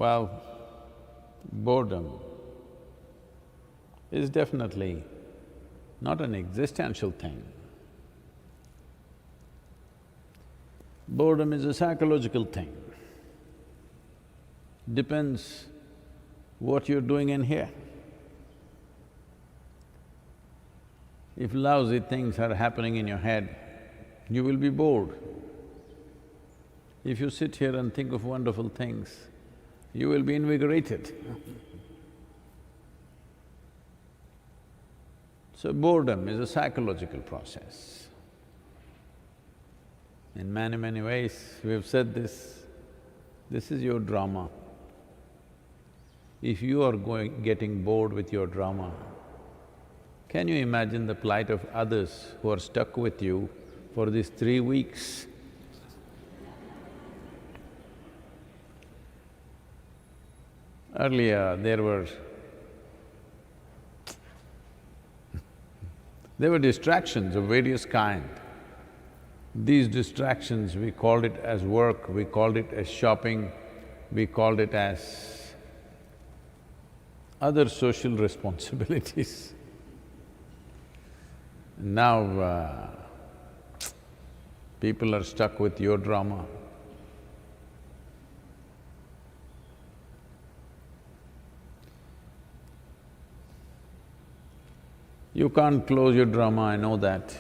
Well, boredom is definitely not an existential thing. Boredom is a psychological thing. Depends what you're doing in here. If lousy things are happening in your head, you will be bored. If you sit here and think of wonderful things, you will be invigorated. So boredom is a psychological process. In many, many ways, we've said this is your drama. If you are getting bored with your drama, can you imagine the plight of others who are stuck with you for these 3 weeks? Earlier, there were distractions of various kind. These distractions, we called it as work, we called it as shopping, we called it as other social responsibilities. Now, people are stuck with your drama. You can't close your drama, I know that.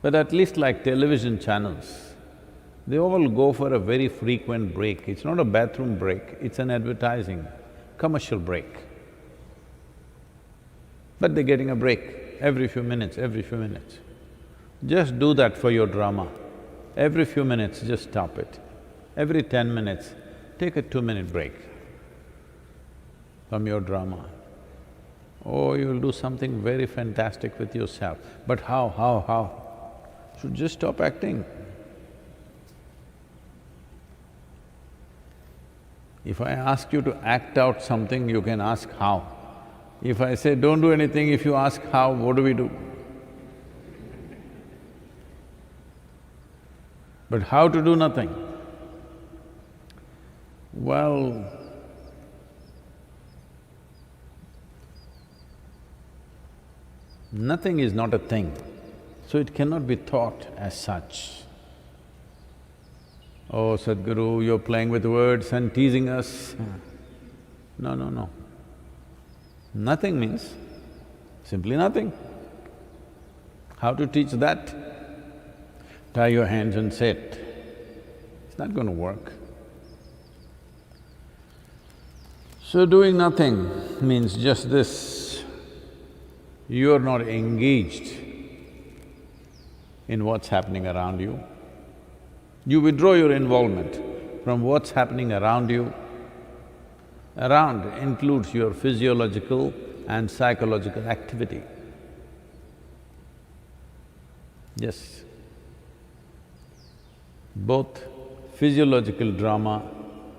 But at least like television channels, they all go for a very frequent break. It's not a bathroom break, it's an advertising, commercial break. But they're getting a break every few minutes, every few minutes. Just do that for your drama. Every few minutes, just stop it. Every 10 minutes, take a 2-minute break from your drama. Oh, you'll do something very fantastic with yourself. But how? Should just stop acting. If I ask you to act out something, you can ask how. If I say don't do anything, if you ask how, what do we do? But how to do nothing? Well, nothing is not a thing, so it cannot be thought as such. Oh, Sadhguru, you're playing with words and teasing us. No. Nothing means simply nothing. How to teach that? Tie your hands and sit. It's not going to work. So doing nothing means just this: you're not engaged in what's happening around you. You withdraw your involvement from what's happening around you. Around includes your physiological and psychological activity. Yes. Both physiological drama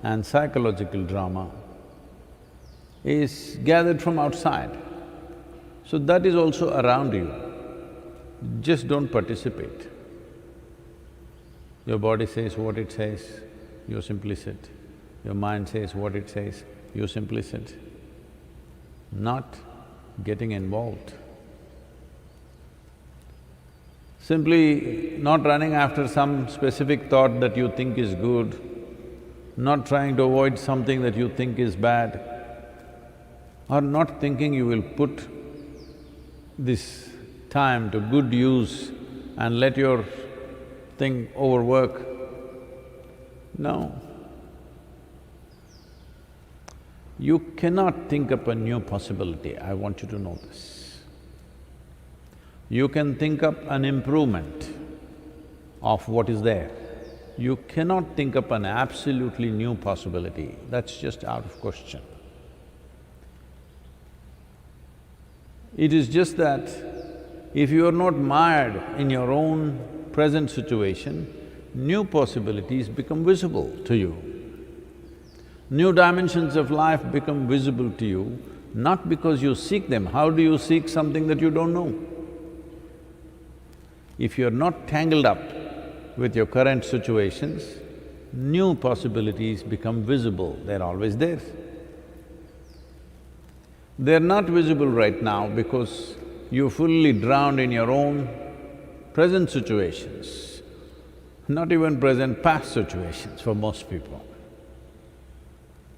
and psychological drama is gathered from outside. So that is also around you. Just don't participate. Your body says what it says, you simply sit. Your mind says what it says, you simply sit. Not getting involved. Simply not running after some specific thought that you think is good, not trying to avoid something that you think is bad, or not thinking you will put this time to good use and let your thing overwork. No. You cannot think up a new possibility, I want you to know this. You can think up an improvement of what is there. You cannot think up an absolutely new possibility, that's just out of question. It is just that if you are not mired in your own present situation, new possibilities become visible to you. New dimensions of life become visible to you, not because you seek them. How do you seek something that you don't know? If you're not tangled up with your current situations, new possibilities become visible, they're always there. They're not visible right now because you're fully drowned in your own present situations, not even present, past situations for most people.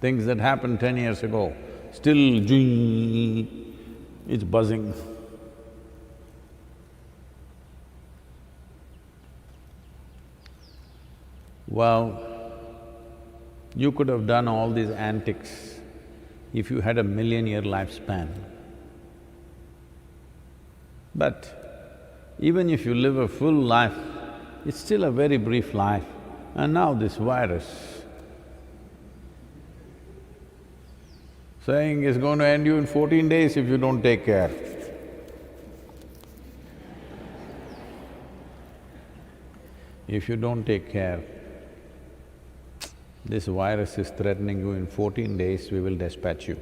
Things that happened 10 years ago, still it's buzzing. Well, you could have done all these antics if you had a million-year lifespan. But even if you live a full life, it's still a very brief life. And now this virus, saying it's going to end you in 14 days if you don't take care. If you don't take care, this virus is threatening you in 14 days, we will dispatch you.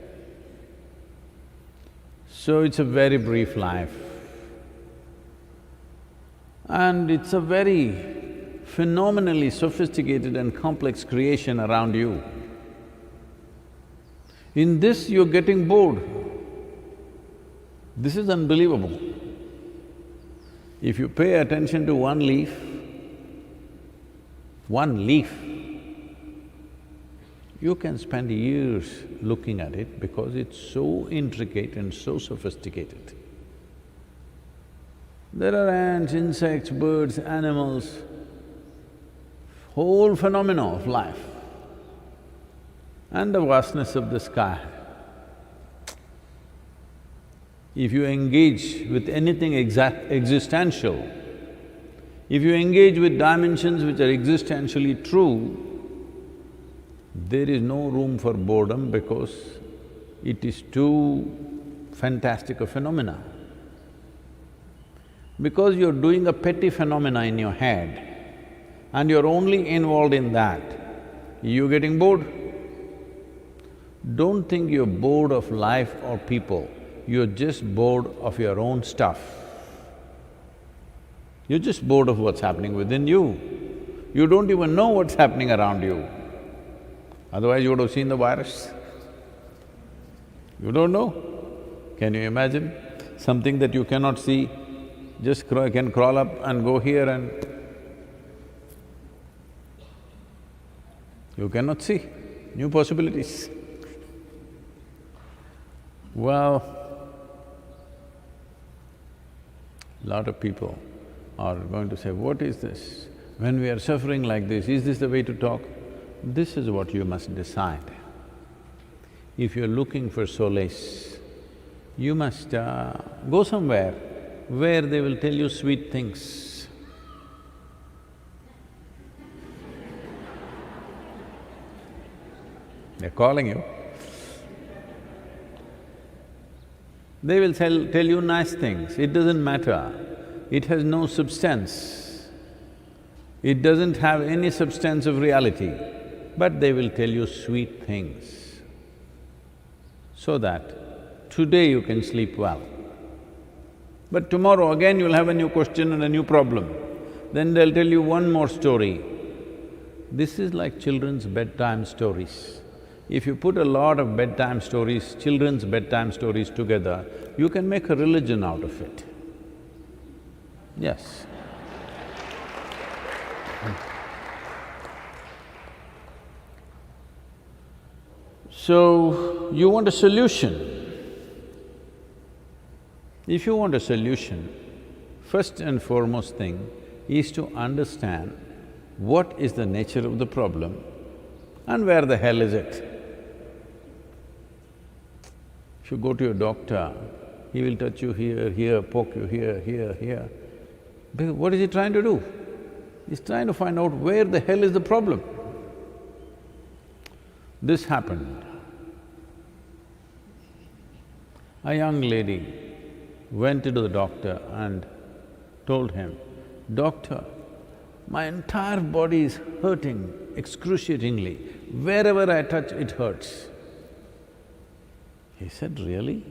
So it's a very brief life. And it's a very phenomenally sophisticated and complex creation around you. In this, you're getting bored. This is unbelievable. If you pay attention to one leaf, you can spend years looking at it because it's so intricate and so sophisticated. There are ants, insects, birds, animals, whole phenomena of life and the vastness of the sky. If you engage with anything existential, if you engage with dimensions which are existentially true, there is no room for boredom because it is too fantastic a phenomena. Because you're doing a petty phenomena in your head and you're only involved in that, you're getting bored. Don't think you're bored of life or people, you're just bored of your own stuff. You're just bored of what's happening within you. You don't even know what's happening around you. Otherwise you would have seen the virus. You don't know. Can you imagine? Something that you cannot see just can crawl up and go here and… you cannot see. New possibilities. Well, lot of people are going to say, what is this? When we are suffering like this, is this the way to talk? This is what you must decide. If you're looking for solace, you must go somewhere where they will tell you sweet things. They're calling you. They will tell you nice things, it doesn't matter. It has no substance. It doesn't have any substance of reality, but they will tell you sweet things so that today you can sleep well. But tomorrow again you'll have a new question and a new problem. Then they'll tell you one more story. This is like children's bedtime stories. If you put a lot of bedtime stories, children's bedtime stories together, you can make a religion out of it. Yes. So, you want a solution. If you want a solution, first and foremost thing is to understand what is the nature of the problem and where the hell is it. If you go to your doctor, he will touch you here, here, poke you here, here, here. But what is he trying to do? He's trying to find out where the hell is the problem. This happened. A young lady went to the doctor and told him, "Doctor, my entire body is hurting excruciatingly. Wherever I touch, it hurts." He said, "Really?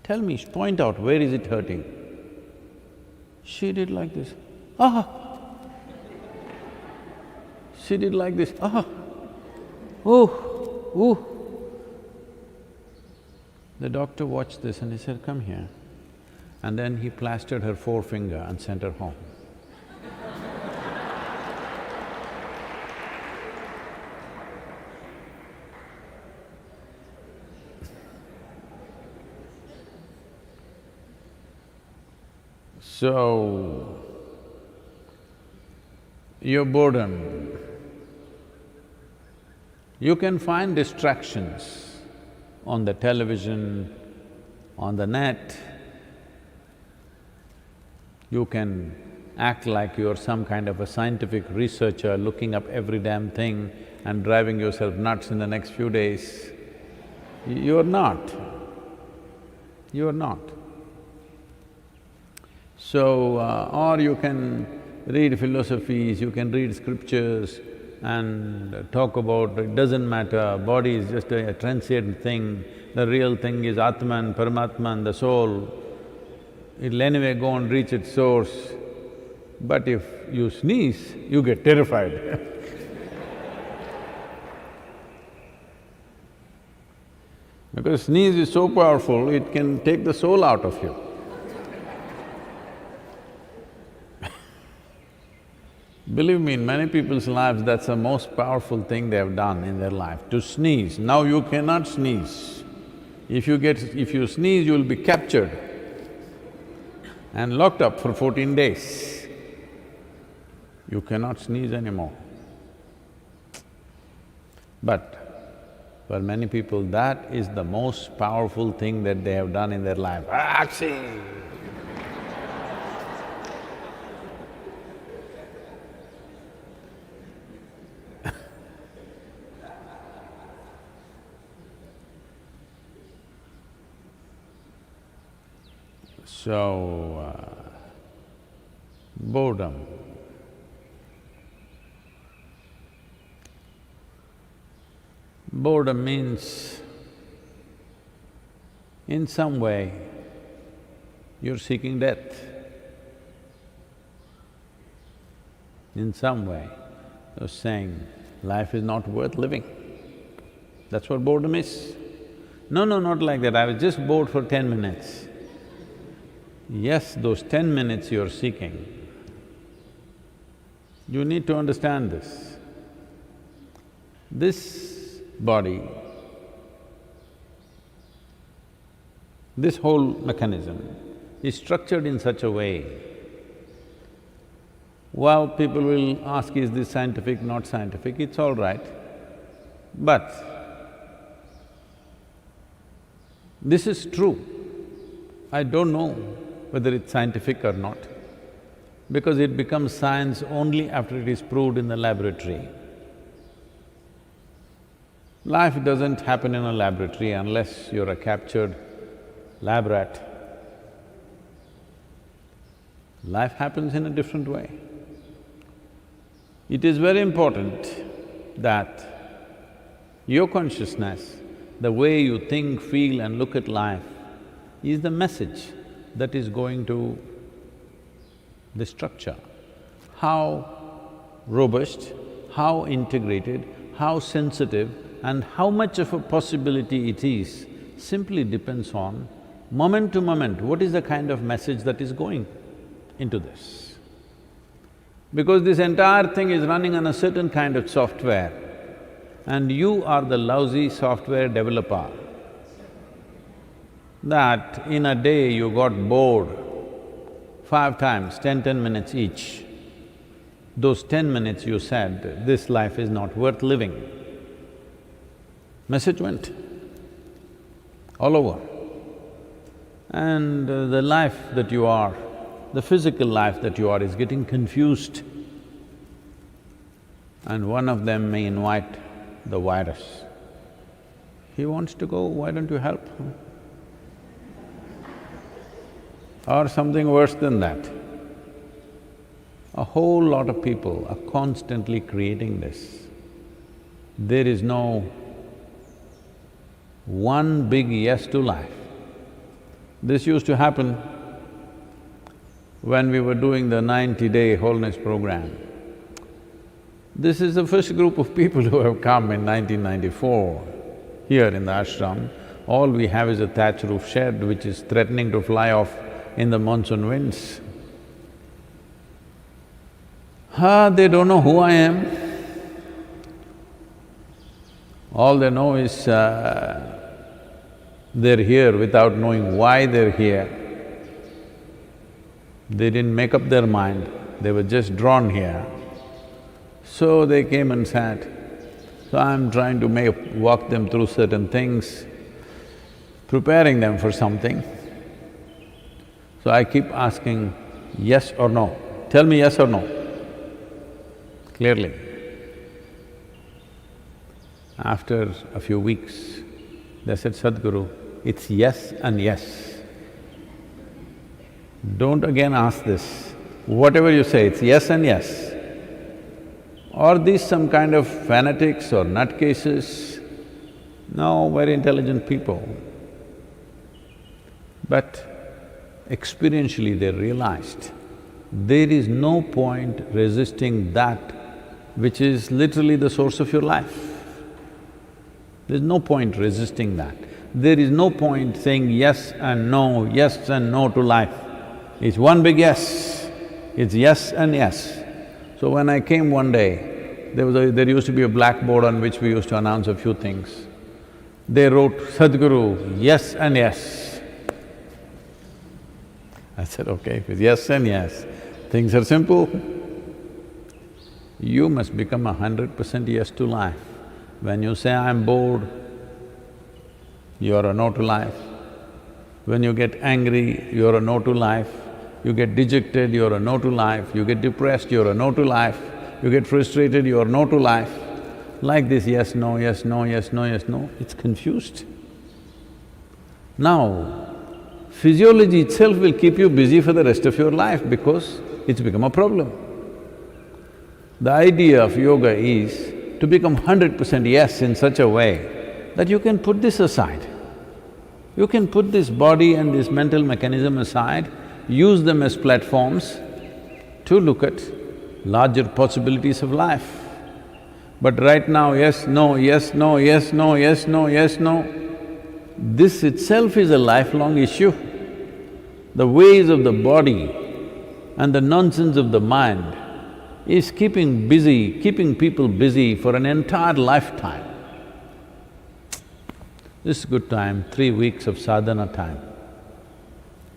Tell me, point out, where is it hurting?" She did like this, "Ah!" She did like this, oh. The doctor watched this and he said, come here. And then he plastered her forefinger and sent her home. So, your boredom, you can find distractions on the television, on the net. You can act like you're some kind of a scientific researcher looking up every damn thing and driving yourself nuts in the next few days. You're not. You're not. So, or you can read philosophies, you can read scriptures and talk about it doesn't matter, body is just a transient thing, the real thing is Atman, Paramatman, the soul. It'll anyway go and reach its source. But if you sneeze, you get terrified because sneeze is so powerful, it can take the soul out of you. Believe me, in many people's lives, that's the most powerful thing they have done in their life, to sneeze. Now you cannot sneeze. If you sneeze, you will be captured and locked up for 14 days. You cannot sneeze anymore. But for many people, that is the most powerful thing that they have done in their life. Achoo! So, boredom. Boredom means, in some way, you're seeking death. In some way, you're saying, life is not worth living. That's what boredom is. No, not like that, I was just bored for 10 minutes. Yes, those 10 minutes you're seeking, you need to understand this. This body, this whole mechanism is structured in such a way, well, people will ask, is this scientific, not scientific, it's all right. But this is true. I don't know whether it's scientific or not, because it becomes science only after it is proved in the laboratory. Life doesn't happen in a laboratory unless you're a captured lab rat. Life happens in a different way. It is very important that your consciousness, the way you think, feel and look at life, is the message that is going to the structure. How robust, how integrated, how sensitive and how much of a possibility it is simply depends on moment to moment, what is the kind of message that is going into this. Because this entire thing is running on a certain kind of software and you are the lousy software developer, that in a day you got bored 5 times, 10 minutes each. Those 10 minutes you said, this life is not worth living. Message went all over. And the life that you are, the physical life that you are is getting confused. And one of them may invite the virus. He wants to go, why don't you help? Or something worse than that. A whole lot of people are constantly creating this. There is no one big yes to life. This used to happen when we were doing the 90-day wholeness program. This is the first group of people who have come in 1994 here in the ashram. All we have is a thatch roof shed which is threatening to fly off in the monsoon winds. They don't know who I am. All they know is they're here without knowing why they're here. They didn't make up their mind, they were just drawn here. So they came and sat. So I'm trying to walk them through certain things, preparing them for something. So I keep asking, yes or no? Tell me yes or no, clearly. After a few weeks, they said, Sadhguru, it's yes and yes. Don't again ask this. Whatever you say, it's yes and yes. Are these some kind of fanatics or nutcases? No, very intelligent people. But experientially they realized there is no point resisting that which is literally the source of your life. There's no point resisting that. There is no point saying yes and no to life. It's one big yes, it's yes and yes. So when I came one day, there used to be a blackboard on which we used to announce a few things. They wrote, Sadhguru, yes and yes. I said, okay, if it's yes and yes, things are simple. You must become 100% yes to life. When you say, I'm bored, you're a no to life. When you get angry, you're a no to life. You get dejected, you're a no to life. You get depressed, you're a no to life. You get frustrated, you're no to life. Like this, yes, no, yes, no, yes, no, yes, no, it's confused. Now, physiology itself will keep you busy for the rest of your life because it's become a problem. The idea of yoga is to become 100% yes in such a way that you can put this aside. You can put this body and this mental mechanism aside, use them as platforms to look at larger possibilities of life. But right now, yes, no, yes, no, yes, no, yes, no, yes, no, this itself is a lifelong issue. The ways of the body and the nonsense of the mind is keeping people busy for an entire lifetime. This is good time, 3 weeks of sadhana time.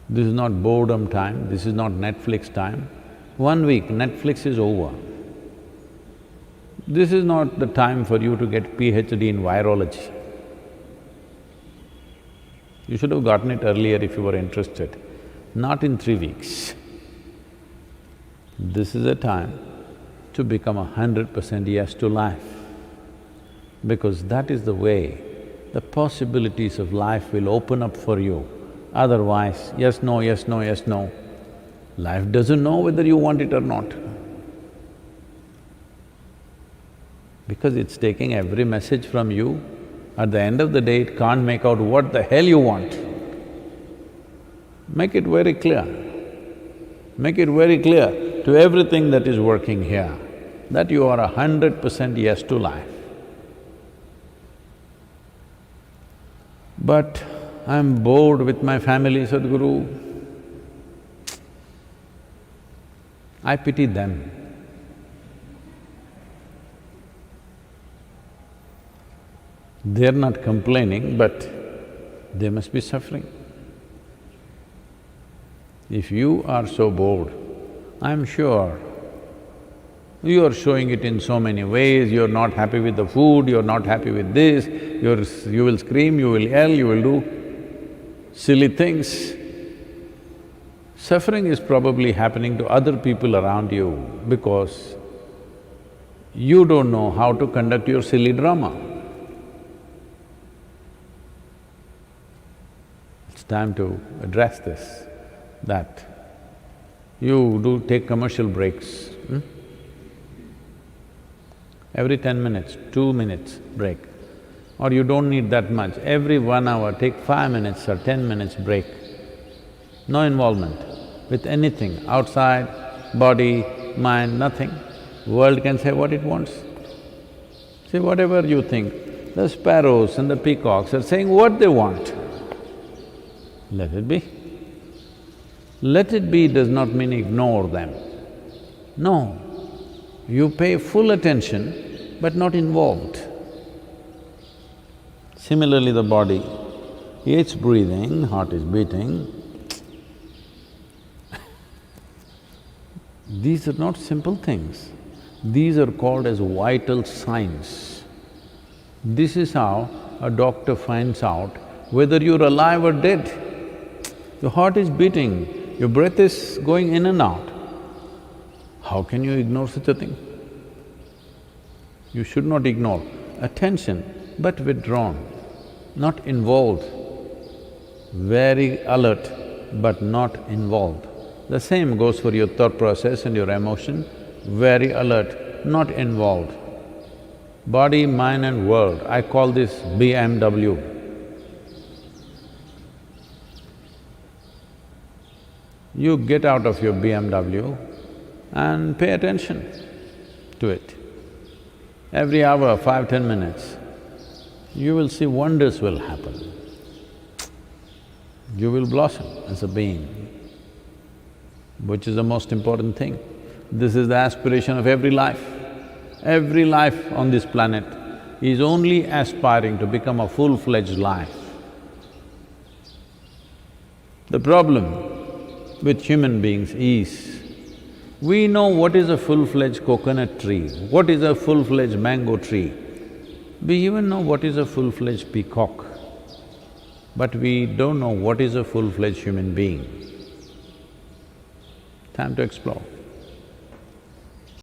This is not boredom time, this is not Netflix time. 1 week, Netflix is over. This is not the time for you to get PhD in virology. You should have gotten it earlier if you were interested, not in 3 weeks. This is a time to become 100% yes to life, because that is the way the possibilities of life will open up for you. Otherwise, yes, no, yes, no, yes, no. Life doesn't know whether you want it or not. Because it's taking every message from you, at the end of the day it can't make out what the hell you want. Make it very clear. Make it very clear to everything that is working here, that you are 100% yes to life. But I'm bored with my family, Sadhguru. I pity them. They're not complaining, but they must be suffering. If you are so bored, I'm sure you are showing it in so many ways. You're not happy with the food, you're not happy with this, you will scream, you will yell, you will do silly things. Suffering is probably happening to other people around you because you don't know how to conduct your silly drama. It's time to address this, that you do take commercial breaks. Every 10 minutes, 2 minutes break. Or you don't need that much, every 1 hour take 5 minutes or 10 minutes break. No involvement with anything outside, body, mind, nothing. World can say what it wants. See, whatever you think, the sparrows and the peacocks are saying what they want. Let it be. Let it be does not mean ignore them. No, you pay full attention but not involved. Similarly, the body, it's breathing, heart is beating. These are not simple things. These are called as vital signs. This is how a doctor finds out whether you're alive or dead. Your heart is beating, your breath is going in and out. How can you ignore such a thing? You should not ignore. Attention, but withdrawn, not involved. Very alert, but not involved. The same goes for your thought process and your emotion, very alert, not involved. Body, mind and world, I call this BMW. You get out of your BMW and pay attention to it. Every hour, 5–10 minutes, you will see wonders will happen. You will blossom as a being, which is the most important thing. This is the aspiration of every life. Every life on this planet is only aspiring to become a full-fledged life. The problem with human beings is, we know what is a full-fledged coconut tree, what is a full-fledged mango tree. We even know what is a full-fledged peacock, but we don't know what is a full-fledged human being. Time to explore.